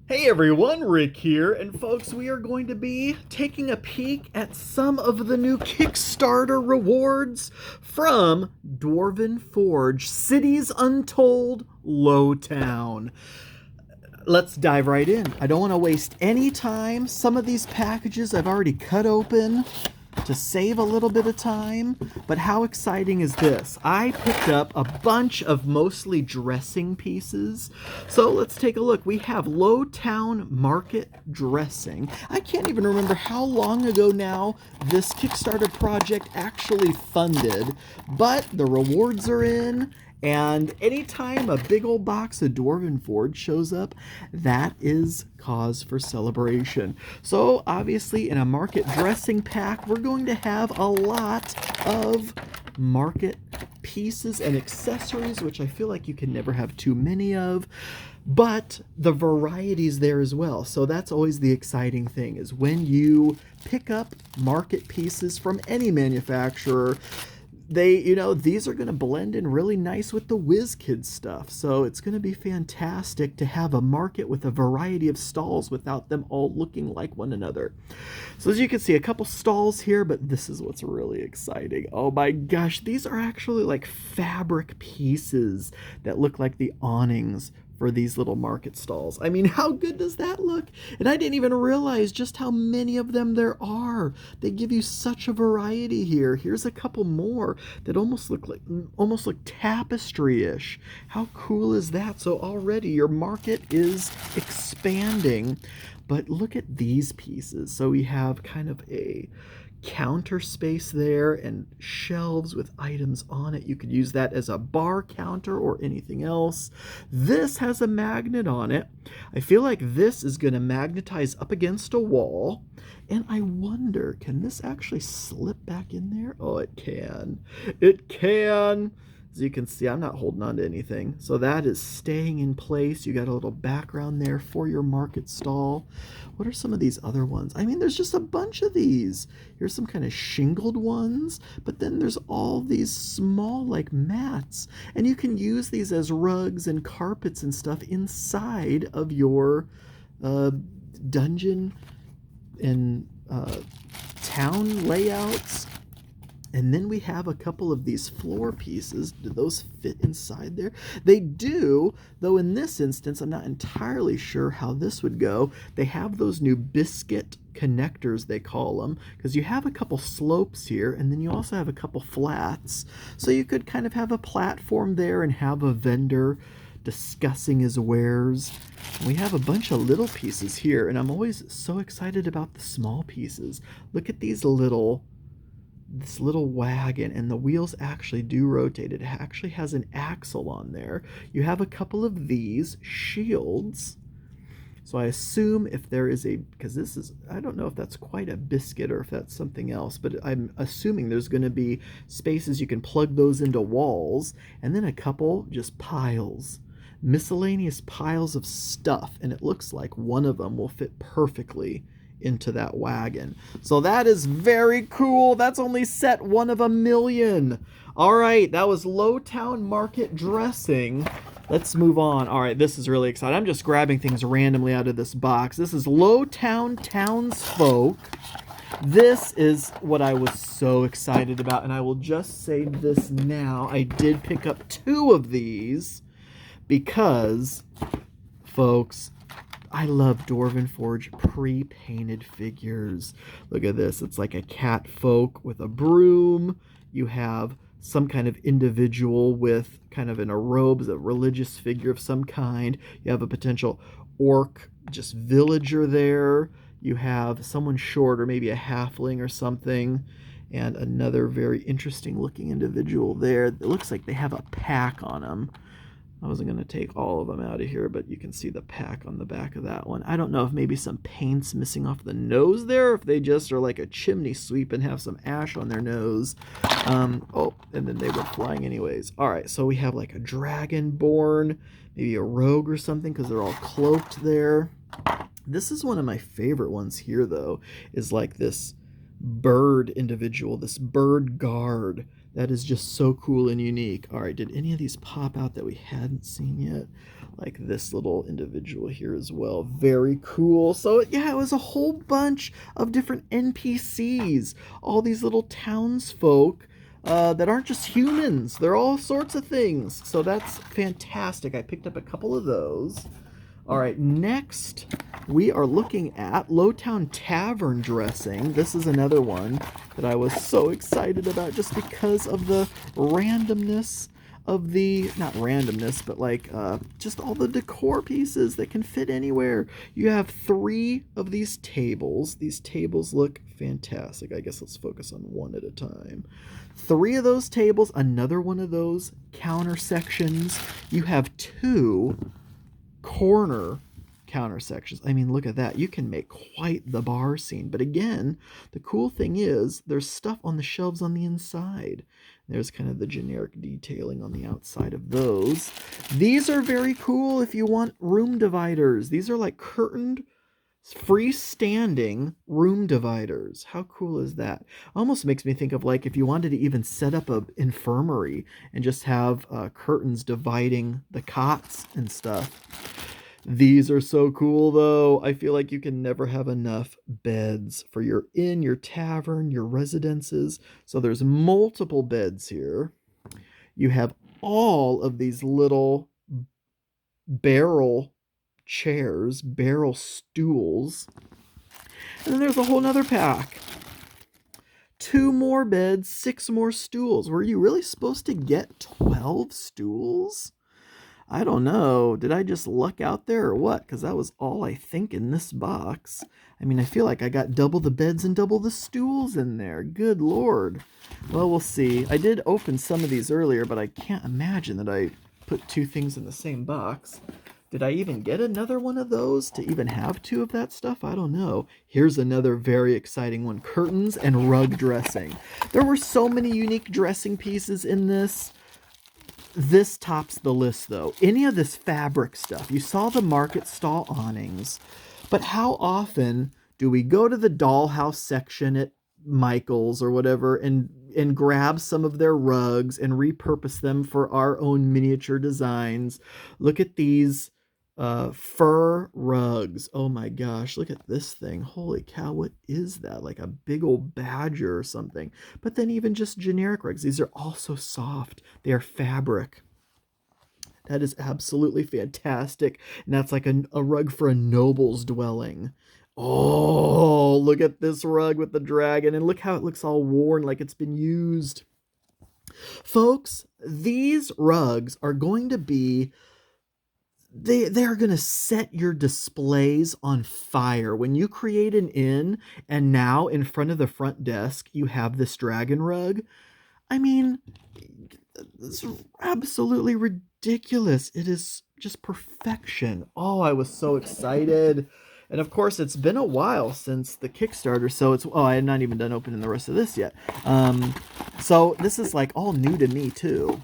Hey everyone, Rick here, and folks, we are going to be taking a peek at some of the new Kickstarter rewards from Dwarven Forge Cities Untold Lowtown. Let's dive right in. I don't want to waste any time. Some of these packages I've already cut open to save a little bit of time, but how exciting is this? I picked up a bunch of mostly dressing pieces. So let's take a look. We have Lowtown Market Dressing. I can't even remember how long ago now this Kickstarter project actually funded, but the rewards are in. And anytime a big old box of Dwarven Forge shows up, that is cause for celebration. So obviously in a market dressing pack, we're going to have a lot of market pieces and accessories, which I feel like you can never have too many of, but the variety's there as well. So that's always the exciting thing, is when you pick up market pieces from any manufacturer, these are going to blend in really nice with the WizKids stuff. So it's going to be fantastic to have a market with a variety of stalls without them all looking like one another. So as you can see, a couple stalls here, but this is what's really exciting. Oh my gosh, these are actually like fabric pieces that look like the awnings for these little market stalls. I mean, how good does that look? And I didn't even realize just how many of them there are. They give you such a variety here. Here's a couple more that almost look tapestry-ish. How cool is that? So already your market is expanding. But look at these pieces. So we have kind of a counter space there and shelves with items on it. You could use that as a bar counter or anything else. This has a magnet on it. I feel like this is going to magnetize up against a wall. And I wonder, can this actually slip back in there? Oh, it can. It can. As you can see, I'm not holding on to anything. So that is staying in place. You got a little background there for your market stall. What are some of these other ones? I mean, there's just a bunch of these. Here's some kind of shingled ones, but then there's all these small like mats. And you can use these as rugs and carpets and stuff inside of your dungeon and town layouts. And then we have a couple of these floor pieces. Do those fit inside there? They do, though in this instance, I'm not entirely sure how this would go. They have those new biscuit connectors, they call them, because you have a couple slopes here, and then you also have a couple flats. So you could kind of have a platform there and have a vendor discussing his wares. And we have a bunch of little pieces here, and I'm always so excited about the small pieces. Look at this little wagon, and the wheels actually do rotate. It actually has an axle on there. You have a couple of these shields. So I assume if there is because this is, I don't know if that's quite a biscuit or if that's something else, but I'm assuming there's going to be spaces you can plug those into walls, and then a couple just piles, miscellaneous piles of stuff, and it looks like one of them will fit perfectly into that wagon. So that is very cool. That's only set one of a million. All right, that was Lowtown Market Dressing. Let's move on. All right, this is really exciting. I'm just grabbing things randomly out of this box. This is Lowtown Townsfolk. This is what I was so excited about, and I will just say this now. I did pick up two of these because, folks, I love Dwarven Forge pre-painted figures. Look at this. It's like a cat folk with a broom. You have some kind of individual with kind of in a robe, a religious figure of some kind. You have a potential orc, just villager there. You have someone short, or maybe a halfling or something, and another very interesting looking individual there. It looks like they have a pack on them. I wasn't going to take all of them out of here, but you can see the pack on the back of that one. I don't know if maybe some paint's missing off the nose there, or if they just are like a chimney sweep and have some ash on their nose. Oh, and then they went flying anyways. All right, so we have like a dragonborn, maybe a rogue or something, because they're all cloaked there. This is one of my favorite ones here, though, is like this bird individual, this bird guard That is just so cool and unique. All right, did any of these pop out that we hadn't seen yet? Like this little individual here as well. Very cool. So yeah, it was a whole bunch of different NPCs. All these little townsfolk that aren't just humans. They're all sorts of things. So that's fantastic. I picked up a couple of those. All right, next we are looking at Lowtown Tavern dressing. This is another one that I was so excited about just because of the randomness of the, not randomness, but like just all the decor pieces that can fit anywhere. You have 3 of these tables. These tables look fantastic. I guess let's focus on one at a time. 3 of those tables, another one of those counter sections. You have 2 corner counter sections. I mean, look at that. You can make quite the bar scene. But again, the cool thing is there's stuff on the shelves on the inside. There's kind of the generic detailing on the outside of those. These are very cool if you want room dividers. These are like curtained, freestanding room dividers. How cool is that? Almost makes me think of like if you wanted to even set up a infirmary and just have curtains dividing the cots and stuff. These are so cool though. I feel like you can never have enough beds for your inn, your tavern, your residences. So there's multiple beds here. You have all of these little barrel chairs, barrel stools. And then there's a whole nother pack. 2 more beds, 6 more stools. Were you really supposed to get 12 stools? I don't know. Did I just luck out there or what? Because that was all I think in this box. I mean, I feel like I got double the beds and double the stools in there. Good Lord. Well, we'll see. I did open some of these earlier, but I can't imagine that I put 2 things in the same box. Did I even get another one of those to even have 2 of that stuff? I don't know. Here's another very exciting one. Curtains and rug dressing. There were so many unique dressing pieces in this. This tops the list though. Any of this fabric stuff. You saw the market stall awnings. But how often do we go to the dollhouse section at Michael's or whatever and grab some of their rugs and repurpose them for our own miniature designs? Look at these fur rugs. Oh my gosh, look at this thing. Holy cow, what is that? Like a big old badger or something. But then even just generic rugs. These are all so soft. They are fabric. That is absolutely fantastic. And that's like a rug for a noble's dwelling. Oh, look at this rug with the dragon. And look how it looks all worn like it's been used. Folks, these rugs are going to be they are going to set your displays on fire. When you create an inn and now in front of the front desk you have this dragon rug, I mean, it's absolutely ridiculous. It is just perfection. Oh, I was so excited. And of course, it's been a while since the Kickstarter, so I had not even done opening the rest of this yet. So this is like all new to me too.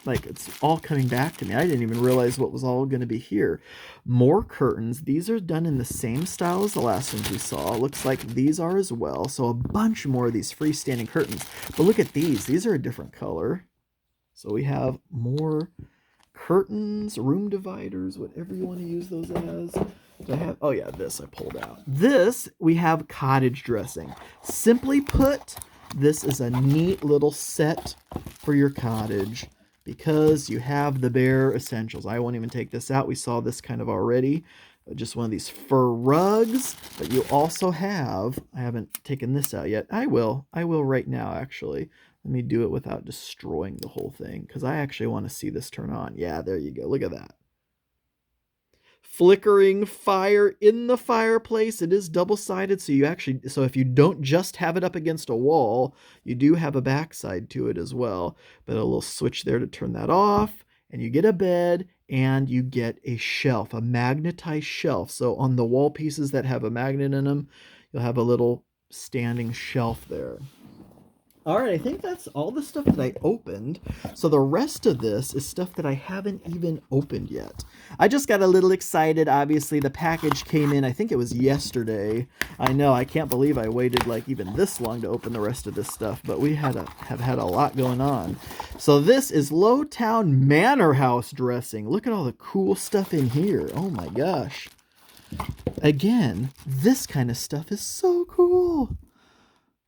Like it's all coming back to me. I didn't even realize what was all going to be here. More curtains. These are done in the same style as the last ones we saw. Looks like these are as well. So a bunch more of these freestanding curtains. But look at these. These are a different color. So we have more curtains, room dividers, whatever you want to use those as. Do I have? Oh yeah, this I pulled out. This we have cottage dressing. Simply put, this is a neat little set for your cottage, because you have the bare essentials. I won't even take this out. We saw this kind of already. Just one of these fur rugs. But you also have, I haven't taken this out yet. I will right now, actually. Let me do it without destroying the whole thing, because I actually want to see this turn on. Yeah, there you go. Look at that. Flickering fire in the fireplace. It is double-sided, so if you don't just have it up against a wall, you do have a backside to it as well. But a little switch there to turn that off, and you get a bed, and you get a shelf, a magnetized shelf. So on the wall pieces that have a magnet in them, you'll have a little standing shelf there. All right, I think that's all the stuff that I opened. So the rest of this is stuff that I haven't even opened yet. I just got a little excited. Obviously, the package came in, I think it was yesterday. I know, I can't believe I waited like even this long to open the rest of this stuff, but we have had a lot going on. So this is Lowtown Manor House dressing. Look at all the cool stuff in here. Oh my gosh. Again, this kind of stuff is so cool.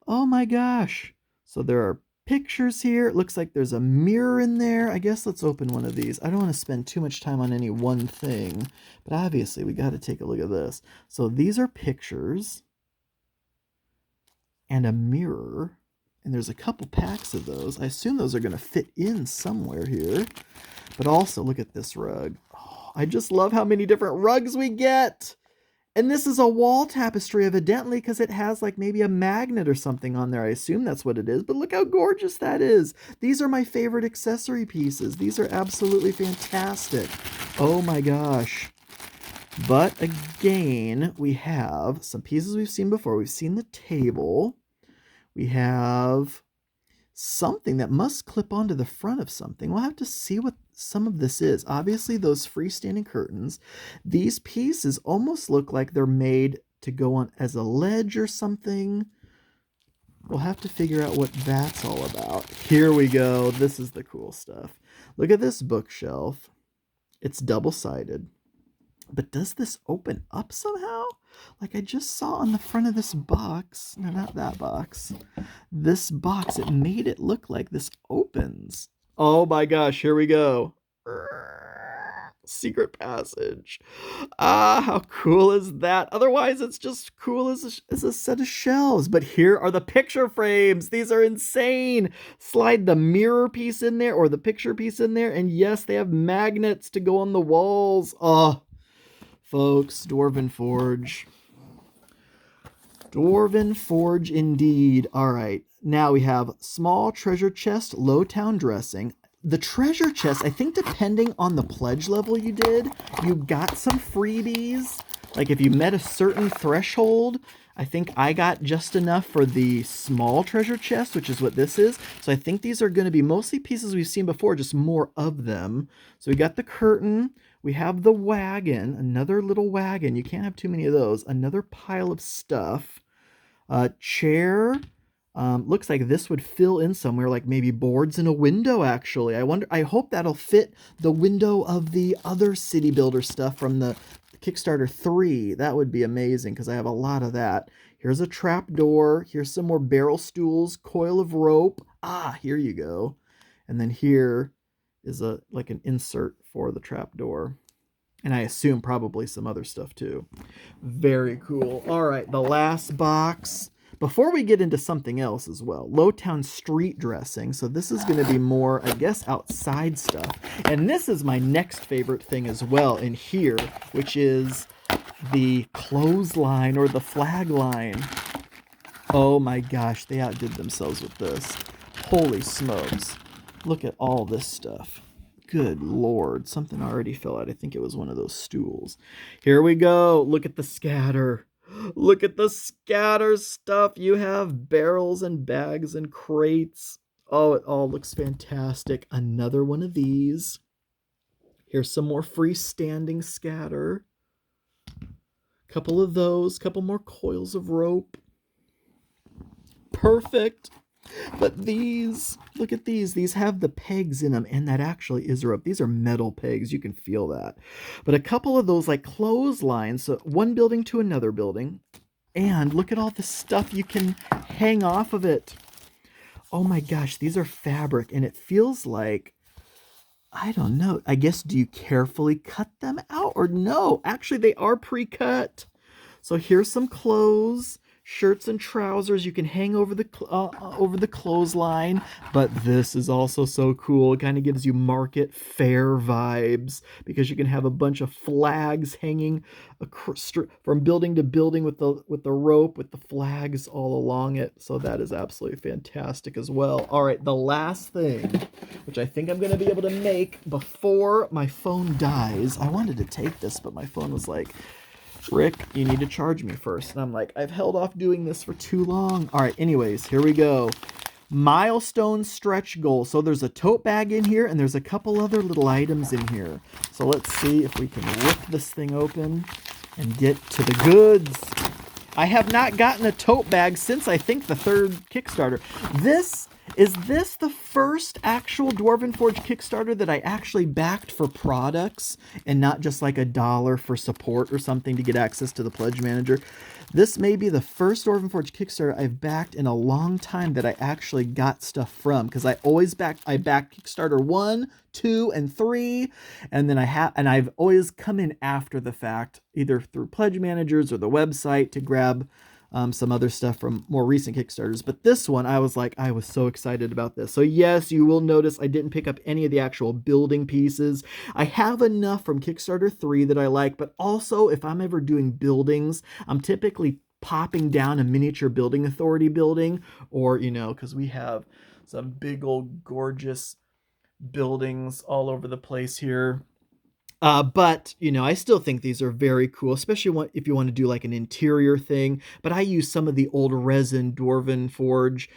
Oh my gosh. So there are pictures here. It looks like there's a mirror in there. I guess let's open one of these. I don't want to spend too much time on any one thing, but obviously we got to take a look at this. So these are pictures and a mirror, and there's a couple packs of those. I assume those are going to fit in somewhere here, but also look at this rug. Oh, I just love how many different rugs we get. And this is a wall tapestry, evidently, because it has like maybe a magnet or something on there. I assume that's what it is, but look how gorgeous that is. These are my favorite accessory pieces. These are absolutely fantastic. Oh my gosh. But again, we have some pieces we've seen before. We've seen the table. We have something that must clip onto the front of something. We'll have to see what some of this is. Obviously, those freestanding curtains. These pieces almost look like they're made to go on as a ledge or something. We'll have to figure out what that's all about. Here we go. This is the cool stuff. Look at this bookshelf. It's double-sided. But does this open up somehow? Like I just saw on the front of this box. No, not that box. This box, it made it look like this opens. Oh my gosh, here we go. Secret passage. Ah, how cool is that? Otherwise, it's just cool as a set of shelves. But here are the picture frames. These are insane. Slide the mirror piece in there or the picture piece in there. And yes, they have magnets to go on the walls. Oh, folks, Dwarven Forge. Dwarven Forge indeed. All right. Now we have small treasure chest, Lowtown dressing. The treasure chest, I think depending on the pledge level you did, you got some freebies. Like if you met a certain threshold, I think I got just enough for the small treasure chest, which is what this is. So I think these are going to be mostly pieces we've seen before, just more of them. So we got the curtain. We have the wagon, another little wagon. You can't have too many of those. Another pile of stuff. Chair. Looks like this would fill in somewhere, like maybe boards in a window, actually. I hope that'll fit the window of the other city builder stuff from the Kickstarter 3. That would be amazing, because I have a lot of that. Here's a trap door. Here's some more barrel stools, coil of rope. Ah, here you go. And then here is like an insert for the trap door. And I assume probably some other stuff too. Very cool. All right, the last box. Before we get into something else as well, Lowtown street dressing. So this is going to be more, I guess, outside stuff. And this is my next favorite thing as well in here, which is the clothesline or the flag line. Oh my gosh, they outdid themselves with this. Holy smokes. Look at all this stuff. Good Lord, something already fell out. I think it was one of those stools. Here we go. Look at the scatter. Look at the scatter stuff. You have barrels and bags and crates. Oh, it all looks fantastic. Another one of these. Here's some more freestanding scatter. Couple of those. Couple more coils of rope. Perfect. But these, look at these have the pegs in them, and that actually is rope. These are metal pegs, you can feel that. But a couple of those like clotheslines, so one building to another building, and look at all the stuff you can hang off of it. Oh my gosh, these are fabric, and it feels like, I don't know, I guess, do you carefully cut them out, or no? Actually, they are pre-cut. So here's some clothes. Shirts and trousers you can hang over the clothesline, but this is also so cool. It kind of gives you market fair vibes because you can have a bunch of flags hanging from building to building with the rope with the flags all along it. So that is absolutely fantastic as well. All right, the last thing, which I think I'm going to be able to make before my phone dies. I wanted to take this, but my phone was like, Rick, you need to charge me first. And I'm like, I've held off doing this for too long. All right, anyways, here we go. Milestone stretch goal. So there's a tote bag in here, and there's a couple other little items in here. So let's see if we can rip this thing open and get to the goods. I have not gotten a tote bag since I think the third Kickstarter. Is this the first actual Dwarven Forge Kickstarter that I actually backed for products and not just like $1 for support or something to get access to the Pledge Manager? This may be the first Dwarven Forge Kickstarter I've backed in a long time that I actually got stuff from, because I backed Kickstarter 1, 2, and 3, and then I've always come in after the fact, either through Pledge Managers or the website to grab some other stuff from more recent Kickstarters. But this one, I was so excited about this. So yes, you will notice I didn't pick up any of the actual building pieces. I have enough from Kickstarter 3 that I like, but also if I'm ever doing buildings, I'm typically popping down a miniature building authority building, or, because we have some big old gorgeous buildings all over the place here. But, I still think these are very cool, especially if you want to do like an interior thing. But I use some of the old resin Dwarven Forge.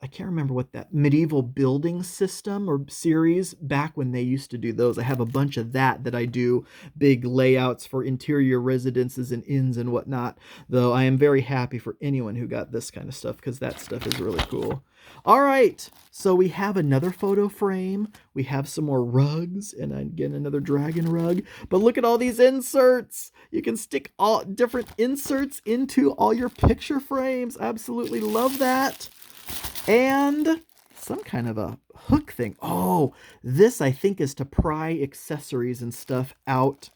I can't remember what that medieval building system or series back when they used to do those. I have a bunch of that I do big layouts for interior residences and inns and whatnot. Though I am very happy for anyone who got this kind of stuff, because that stuff is really cool. All right, so we have another photo frame. We have some more rugs, and again, another dragon rug. But look at all these inserts. You can stick all different inserts into all your picture frames. Absolutely love that. And some kind of a hook thing. Oh, this I think is to pry accessories and stuff out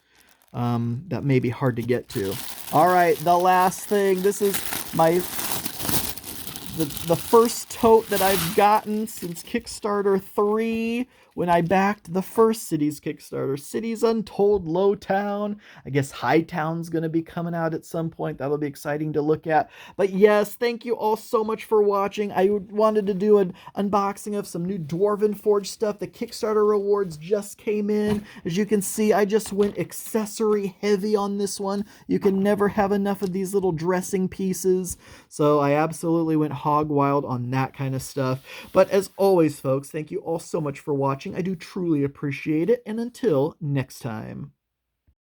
that may be hard to get to. All right, the last thing. This is the first tote that I've gotten since Kickstarter 3, when I backed the first Cities Kickstarter, Cities Untold Lowtown. I guess Hightown's going to be coming out at some point. That'll be exciting to look at. But yes, thank you all so much for watching. I wanted to do an unboxing of some new Dwarven Forge stuff. The Kickstarter rewards just came in. As you can see, I just went accessory heavy on this one. You can never have enough of these little dressing pieces. So I absolutely went hog wild on that kind of stuff. But as always, folks, thank you all so much for watching. I do truly appreciate it, and until next time.